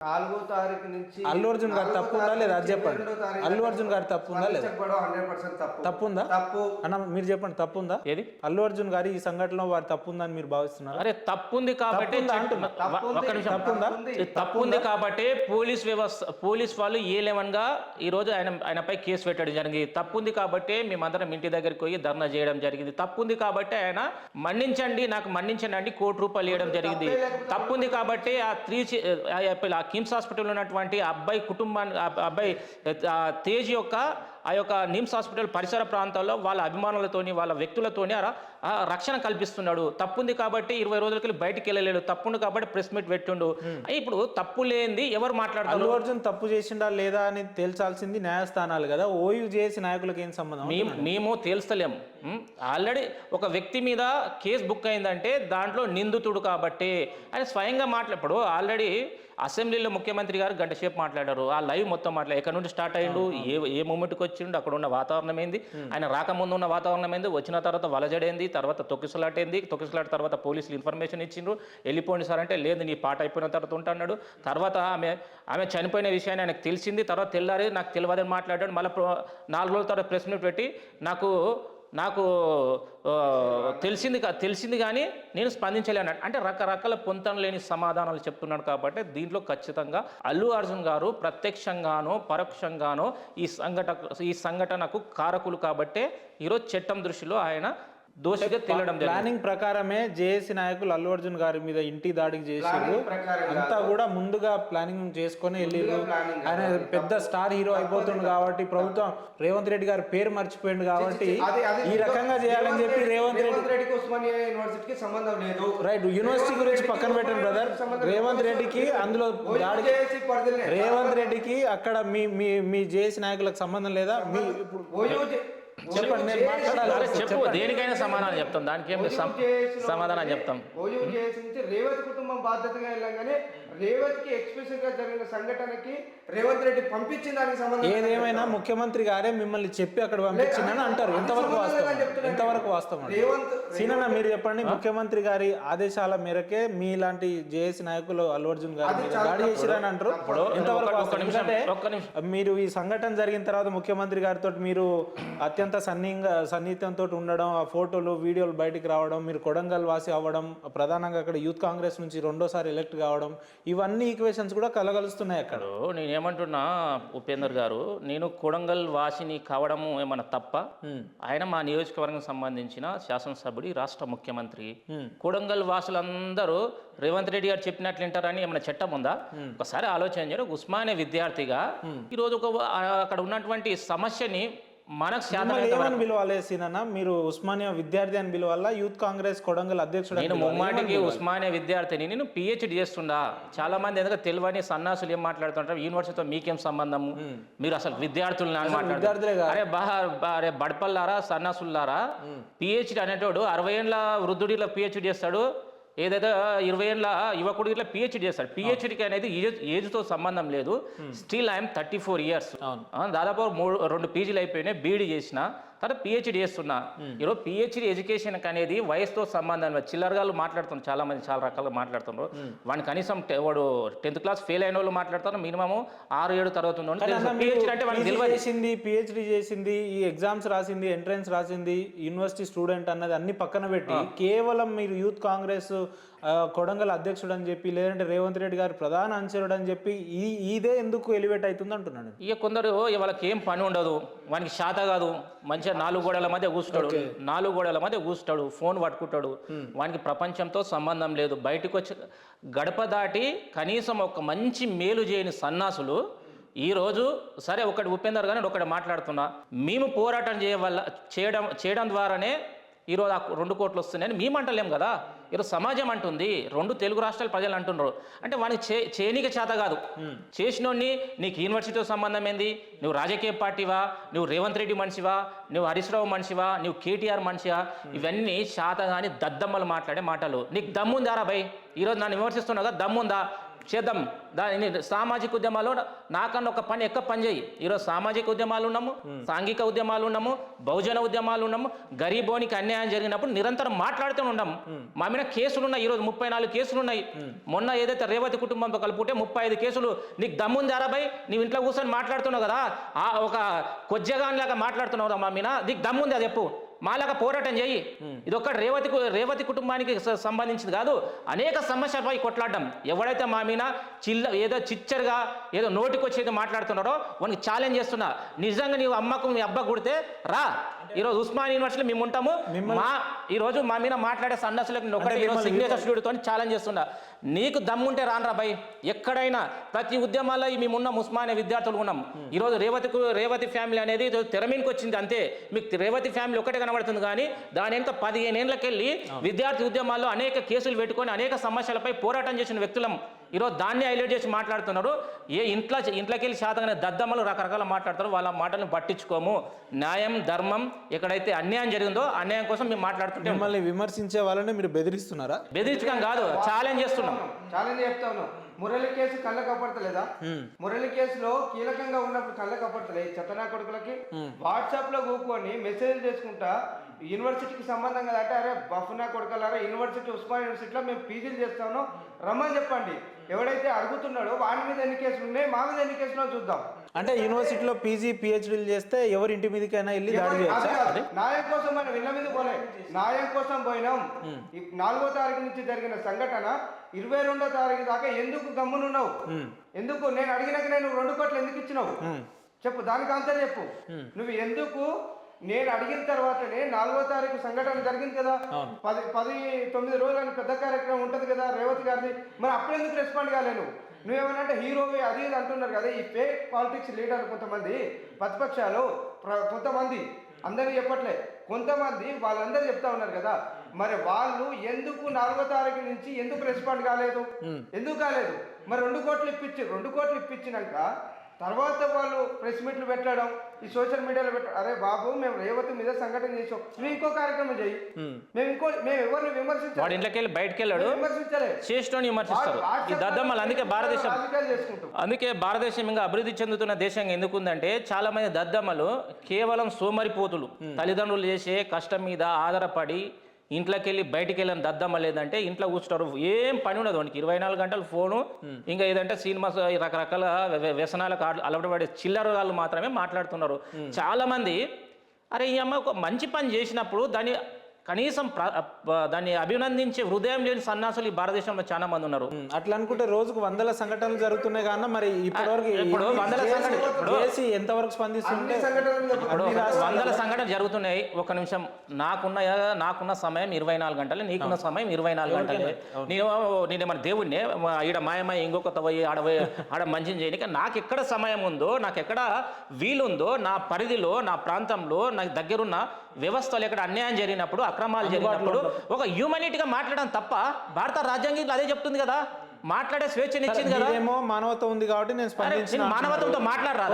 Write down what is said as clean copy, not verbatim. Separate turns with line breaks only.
4వ తారీఖు నుంచి
అల్లు అర్జున్ గారు తప్పు ఉందా లేదా అది చెప్పండి. అల్లు అర్జున్ గారు తప్పు ఉందా లేదా?
100% తప్పు.
తప్పుందా?
తప్పు
అన్న మీరు చెప్పండి, తప్పుందా?
ఏది
అల్లు అర్జున్ గారు ఈ సంఘటనలో వారు తప్పుందని మీరు భావిస్తున్నారు?
అరే తప్పుంది కాబట్టి తప్పుంది కాబట్టి పోలీస్ వాళ్ళు ఏ11గా ఈరోజు ఆయనపై కేసు పెట్టడం జరిగింది. తప్పుంది కాబట్టి మేమందరం ఇంటి దగ్గరికి పోయి ధర్నా చేయడం జరిగింది. తప్పుంది కాబట్టి ఆయన మన్నించండి, నాకు మన్నించండి అండి ₹1,00,00,000 ఇవ్వడం జరిగింది. తప్పుంది కాబట్టి ఆ కిమ్స్ హాస్పిటల్లో ఉన్నటువంటి అబ్బాయి కుటుంబాన్ని అబ్బాయి తేజ్ యొక్క ఆ యొక్క నిమ్స్ హాస్పిటల్ పరిసర ప్రాంతాల్లో వాళ్ళ అభిమానులతోని వాళ్ళ వ్యక్తులతోని రక్షణ కల్పిస్తున్నాడు. తప్పుంది కాబట్టి 20 రోజులకి బయటికి వెళ్ళలేడు. తప్పుంది కాబట్టి ప్రెస్ మీట్ పెట్టిండు. ఇప్పుడు తప్పు లేనిది ఎవరు మాట్లాడతారు?
అల్లు అర్జున్ తప్పు చేసిండా లేదా అని తేల్చాల్సింది న్యాయస్థానాలు కదా. ఓయూ చేసి నాయకులకు ఏం సంబంధం?
మేము తేల్స్తలేము. ఆల్రెడీ ఒక వ్యక్తి మీద కేసు బుక్ అయిందంటే దాంట్లో నిందితుడు కాబట్టి ఆయన స్వయంగా మాట్లాడు. ఆల్రెడీ అసెంబ్లీలో ముఖ్యమంత్రి గారు గంట సేపు మాట్లాడారు. ఆ లైవ్ మొత్తం ఎక్కడి నుండి స్టార్ట్ అయ్యిండు, ఏ మూమెంట్కి వచ్చిండు, అక్కడ ఉన్న వాతావరణం ఏంది, ఆయన రాకముందు ఉన్న వాతావరణం ఏంది, వచ్చిన తర్వాత వలజడేంది, తర్వాత తొక్కిసలాట తర్వాత పోలీసులు ఇన్ఫర్మేషన్ ఇచ్చిండ్రు, వెళ్ళిపోండి సార్ అంటే లేదు నీ పాట అయిపోయిన తర్వాత ఉంటున్నాడు. తర్వాత ఆమె చనిపోయిన విషయాన్ని ఆయనకు తెలిసింది. తర్వాత తెల్లారి నాకు తెలియదని మాట్లాడాడు. మళ్ళీ 4 రోజుల తర్వాత ప్రెస్ మీట్ పెట్టి నాకు తెలిసింది కానీ నేను స్పందించలే అన్నాడు. అంటే రకరకాల పొంతన లేని సమాధానాలు చెప్తున్నాడు. కాబట్టి దీంట్లో ఖచ్చితంగా అల్లు అర్జున్ గారు ప్రత్యక్షంగానో పరోక్షంగానో ఈ సంఘటనకు కారకులు. కాబట్టే ఈరోజు చట్టం దృష్టిలో ఆయన దోషిగా తేలడం.
ప్లానింగ్ ప్రకారమే జేఏసీ నాయకులు అల్లు అర్జున్ గారి మీద ఇంటి దాడికి చేసారు. అంతా కూడా ముందుగా ప్లానింగ్ చేసుకొని వెళ్ళిరు. ఆయన పెద్ద స్టార్ హీరో అయిపోతుండు కాబట్టి ప్రభుత్వం రేవంత్ రెడ్డి గారి పేరు మర్చిపోయింది కాబట్టి ఈ రకంగా చేయాలని చెప్పి రేవంత్ రెడ్డికి
ఉస్మానియా యూనివర్సిటీకి సంబంధం లేదు.
రైట్, యూనివర్సిటీ గురించి పక్కన పెట్టండి బ్రదర్. రేవంత్ రెడ్డికి అందులో దాడికి రేవంత్ రెడ్డికి అక్కడ మీ జేఏసీ నాయకులకు సంబంధం లేదా? మీ చెప్పండి,
చెప్పు. దేనికైనా సమాధానం చెప్తాం, దానికి ఏం సమాధానం చెప్తాం.
రేవంత్ కుటుంబం బాధ్యతగా వెళ్ళగానే రేవంత్కి ఎక్స్ప్రెసివ్ గా జరిగిన సంఘటనకి రేవంత్ రెడ్డి పంపించిన దానికి సంబంధం
ఏదేమైనా ముఖ్యమంత్రి గారే మిమ్మల్ని చెప్పి అక్కడ పంపించిందని అంటారు. ఎంతవరకు వాస్తవం? సీనన్న మీరు చెప్పండి. ముఖ్యమంత్రి గారి ఆదేశాల మేరకే మీలాంటి జేఏసీ నాయకులు అల్లు అర్జున్ గారు దాడి చేసిరని అంటారు. ఎంతవరకు? మీరు ఈ సంఘటన జరిగిన తర్వాత ముఖ్యమంత్రి గారితో మీరు అత్యంత సన్నిహితంతో ఉండడం, ఆ ఫోటోలు వీడియోలు బయటికి రావడం, మీరు కొడంగల్ వాసి అవ్వడం, ప్రధానంగా అక్కడ యూత్ కాంగ్రెస్ నుంచి 2వ సారి ఎలక్ట్ కావడం, ఇవన్నీ ఈక్వేషన్స్ కూడా కలగలుస్తున్నాయి అక్కడ.
నేనేమంటున్నా ఉపేందర్ గారు, నేను కొడంగల్ వాసిని కావడము ఏమన్నా తప్ప? ఆయన మా నియోజకవర్గం సంబంధించిన శాసనసభ్యుడి రాష్ట్ర ముఖ్యమంత్రి. కొడంగల్ వాసులందరూ రేవంత్ రెడ్డి గారు చెప్పినట్లు వింటారని ఏమైనా చట్టం ఉందా? ఒకసారి ఆలోచన చేయండి. ఉస్మానియా విద్యార్థిగా ఈరోజు అక్కడ ఉన్నటువంటి సమస్యని మనకు
ఏమని పిలవాలి సీనన్న? మీరు ఉస్మానియా విద్యార్థి అని పిలవాలా, యూత్ కాంగ్రెస్ కొడంగల్ అధ్యక్షుడు?
నేను ముమ్మాటికి ఉస్మానియా విద్యార్థిని. నేను PhD చేస్తుండా. చాలా మంది ఎందుకంటే తెలియని సన్నాసులు ఏం మాట్లాడుతుంటారు, యూనివర్సిటీతో మీకేం సంబంధము, మీరు అసలు విద్యార్థులు మాట్లాడుతున్నారు. అరే బడ్పల్లారా సన్నాసులారా, PhD అనేటోడు 60 ఏళ్ళ వృద్ధుడిలో PhD చేస్తాడు, ఏదైతే 20 ఏళ్ళ యువకుడు ఇట్లా PhD చేస్తాడు. PhDకి అనేది ఏజ్తో సంబంధం లేదు. Still I'm 34 years. దాదాపు 2 PGలు అయిపోయినాయి, BD చేసిన తర్వాత PhD చేస్తున్నా. ఈరోజు PhD ఎడ్యుకేషన్ అనేది వయసుతో సంబంధం లేదు. చిల్లరగాళ్ళు మాట్లాడుతున్నారు, చాలా మంది చాలా రకాలుగా మాట్లాడుతున్నారు. వాడిని కనీసం వాడు 10th క్లాస్ ఫెయిల్ అయిన వాళ్ళు మాట్లాడుతున్నారు, మినిమం 6-7 తరగతి
PhD చేసింది, ఈ ఎగ్జామ్స్ రాసింది, ఎంట్రన్స్ రాసింది, యూనివర్సిటీ స్టూడెంట్ అన్నది అన్ని పక్కన పెట్టి కేవలం మీరు యూత్ కాంగ్రెస్ కొడంగల్ అధ్యక్షుడు అని చెప్పి, లేదంటే రేవంత్ రెడ్డి గారు ప్రధాన అనుచరుడు అని చెప్పి ఇదే ఎందుకు ఎలివేట్ అవుతుంది అంటున్నాను.
ఇక కొందరు వాళ్ళకి ఏం పని ఉండదు, వానికి శాత కాదు, మంచిగా 4 గోడల మధ్య కూర్చుంటాడు, ఫోన్ పట్టుకుంటాడు, వానికి ప్రపంచంతో సంబంధం లేదు. బయటకు వచ్చి గడప దాటి కనీసం ఒక మంచి మేలు చేయని సన్నాసులు ఈరోజు సరే ఉపేందర్ గారు ఒకటి మాట్లాడుతున్నా, మేము పోరాటం చేయడం ద్వారానే ఈరోజు 2 కోట్లు వస్తున్నాయని మేము అంటలేం కదా. ఈరోజు సమాజం అంటుంది, 2 తెలుగు రాష్ట్రాల ప్రజలు అంటున్నారు. అంటే వానికి చేయనీకి చేత కాదు. చేసినోడిని నీకు యూనివర్సిటీతో సంబంధం ఏంది, నువ్వు రాజకీయ పార్టీవా, నువ్వు రేవంత్ రెడ్డి మనిషివా, నువ్వు హరీష్ రావు మనిషివా, నువ్వు KTR మనిషివా, ఇవన్నీ శాత కానీ దద్దమ్మలు మాట్లాడే మాటలు. నీకు దమ్ముందారా భయ్? ఈరోజు నన్ను విమర్శిస్తున్నావు కదా, దమ్ముందా? చేద్దాం దాని సామాజిక ఉద్యమాలు నాకన్నా ఒక పని ఎక్కువ పని చేయి. ఈరోజు సామాజిక ఉద్యమాలు ఉన్నాము, సాంఘిక ఉద్యమాలు ఉన్నాము, బహుజన ఉద్యమాలు ఉన్నాము. గరీబోనికి అన్యాయం జరిగినప్పుడు నిరంతరం మాట్లాడుతూ ఉన్నాము. మా మీద కేసులు ఉన్నాయి, ఈరోజు 34 కేసులు ఉన్నాయి. మొన్న ఏదైతే రేవతి కుటుంబంతో కలుపుకుంటే 35 కేసులు. నీకు దమ్ముంది అరబై, నీవు ఇంట్లో కూర్చొని మాట్లాడుతున్నావు కదా, ఆ ఒక కొజ్జగానిలాగా మాట్లాడుతున్నావు మా మీద, నీకు దమ్ముంది అది చెప్పు. మాలాగా పోరాటం చేయి. ఇది ఒక్క రేవతి కుటుంబానికి సంబంధించింది కాదు, అనేక సమస్యలపై కొట్లాడడం. ఎవడైతే మా మీద ఏదో చిచ్చరుగా ఏదో నోటికొచ్చేది మాట్లాడుతున్నారో వానికి ఛాలెంజ్ చేస్తున్నా. నిజంగా నీవు అమ్మకు మీ అబ్బ కొడితే రా, ఈరోజు ఉస్మాన్ యూనివర్సిటీలో మేము ఉంటాము. ఈరోజు మా మీద మాట్లాడే సన్నసులకు ఒకటి సిగ్నేచర్ స్టూడియోతో ఛాలెంజ్ చేస్తున్నా. నీకు దమ్ముంటే రానరా భయ్. ఎక్కడైనా ప్రతి ఉద్యమాల్లో మేము ఉన్నాం, ఉస్మానియా విద్యార్థులు ఉన్నాం. ఈరోజు రేవతి ఫ్యామిలీ అనేది తెర మీదకి వచ్చింది అంతే. మీకు రేవతి ఫ్యామిలీ ఒకటే కనబడుతుంది కానీ దాని వెనుక 15 ఏళ్ళకెళ్ళి విద్యార్థి ఉద్యమాల్లో అనేక కేసులు పెట్టుకొని అనేక సమస్యలపై పోరాటం చేసిన వ్యక్తులం. ఈరోజు దాన్ని హైలైట్ చేసి మాట్లాడుతున్నారు. ఇంట్లోకి వెళ్ళి శాతంగానే దద్దమ్మలు రకరకాల మాట్లాడతారు. వాళ్ళ మాటలను పట్టించుకోము. న్యాయం ధర్మం ఎక్కడైతే అన్యాయం జరిగిందో అన్యాయం కోసం మేము మాట్లాడుతుంటే
మిమ్మల్ని విమర్శించే వాళ్ళని మీరు బెదిరిస్తున్నారా?
బెదిరించడం కాదు, ఛాలెంజ్ చేస్తున్నాం.
ఛాలెంజ్ చెప్తా ఉన్నాం. మురళి కేసు కళ్ళ కప్పడతలేదా? మురళి కేసులో కీలకంగా ఉన్నప్పుడు కళ్ళ కప్పడతలే చెత్తనా కొడుకులకి వాట్సాప్ లో కూకొని మెసేజ్ చేసుకుంటా యూనివర్సిటీకి సంబంధం కదా అంటే, అరే బఫునా కొడుకలారా యూనివర్సిటీ ఉస్మాన్ యూనివర్సిటీలో మేము పీజీలు చేస్తామో రమ్మని చెప్పండి. ఎవడైతే అడుగుతున్నాడో వాడి మీద ఎన్ని కేసులు ఉన్నాయి, మా మీద ఎన్ని కేసులో చూద్దాం.
అంటే యూనివర్సిటీలో పీజీ పిహెచ్డీలు చేస్తే ఎవరి ఇంటి మీదకైనా వెళ్ళి దాడి చేయొచ్చా?
న్యాయం కోసం మనం ఇళ్ళ మీద పోలే, న్యాయం కోసం పోయినాం. 4వ తారీఖు నుంచి జరిగిన సంఘటన 22వ తారీఖు దాకా ఎందుకు గమ్మునున్నావు? ఎందుకు నేను అడిగినాక నేను 2 కోట్లు ఎందుకు ఇచ్చినావు చెప్పు, దానికి ఆన్సర్ చెప్పు. నువ్వు ఎందుకు నేను అడిగిన తర్వాతనే 4వ తారీఖు సంఘటన జరిగింది కదా, 9 రోజులని పెద్ద కార్యక్రమం ఉంటది కదా రేవతి గారిది, మరి అప్పుడెందుకు రెస్పాండ్ కాలేను? నువ్వేమనంటే హీరోవి అది ఇది అంటున్నారు కదా ఈ ఫేక్ పాలిటిక్స్ లీడర్ కొంతమంది ప్రతిపక్షాలు కొంతమంది, అందరూ చెప్పట్లే, కొంతమంది వాళ్ళందరూ చెప్తా ఉన్నారు కదా. మరి వాళ్ళు ఎందుకు 4వ తారీఖు నుంచి ఎందుకు రెస్పాండ్ కాలేదు? ఎందుకు కాలేదు? మరి 2 కోట్లు ఇప్పించినాక తర్వాత వాళ్ళు ప్రెస్ మీట్లు పెట్టడం, ఈ సోషల్ మీడియాలో పెట్టడం. అరే బాబు, మేము రేవతి మీద సంఘటన చేసాం, నువ్వు ఇంకో కార్యక్రమం చేయి. మేము ఎవరిని విమర్శించాలి?
వాడు ఇంట్లోకి వెళ్ళి బయటకు వెళ్ళాడు, చేష్టోని విమర్శిస్తారు. ఈ దద్దమ్మలు అందుకే భారతదేశం ఇంకా అభివృద్ధి చెందుతున్న దేశంగా ఎందుకుందంటే చాలా మంది దద్దమ్మలు కేవలం సోమరిపోతులు, తల్లిదండ్రులు చేసే కష్టం మీద ఆధారపడి ఇంట్లోకి వెళ్ళి బయటికి వెళ్ళని దద్దమ్మ లేదంటే ఇంట్లో కూర్చుంటారు. ఏం పని ఉండదు వానికి, 24 గంటలు ఫోను, ఇంకా ఏదంటే సినిమాస్ రకరకాల వ్యసనాలకు అలవాటు పడే చిల్లర వాళ్ళు మాత్రమే మాట్లాడుతున్నారు. చాలా మంది అరే ఈ అమ్మ ఒక మంచి పని చేసినప్పుడు కనీసం దాన్ని అభినందించే హృదయం లేని సన్యాసులు ఈ భారతదేశంలో చాలా మంది ఉన్నారు.
అట్లా అనుకుంటే రోజుకు 100 సంఘటనలు జరుగుతున్నాయి కానీ మరి ఇప్పటివరకు ఎంతవరకు స్పందిస్తుంది?
100 సంఘటనలు జరుగుతున్నాయి. ఒక నిమిషం, నాకున్న సమయం 24 గంటలే, నీకున్న సమయం 24 గంటలే. నేనేమన్నా దేవుడిని ఈడ మాయమాయ ఇంకొక పోయి ఆడ మంచిని చేయడానికి నాకు ఎక్కడ సమయం ఉందో, నాకు ఎక్కడ వీలుందో, నా పరిధిలో నా ప్రాంతంలో నాకు దగ్గరున్న వ్యవస్థలు ఎక్కడ అన్యాయం జరిగినప్పుడు, అక్రమాలు జరిగినప్పుడు ఒక హ్యూమనిటీగా మాట్లాడడం తప్ప భారత రాజ్యాంగం అదే చెప్తుంది కదా, మాట్లాడే స్వేచ్ఛనిచ్చింది కదా.
మానవత ఉంది కాబట్టి నేను
మానవతంతో మాట్లాడరా?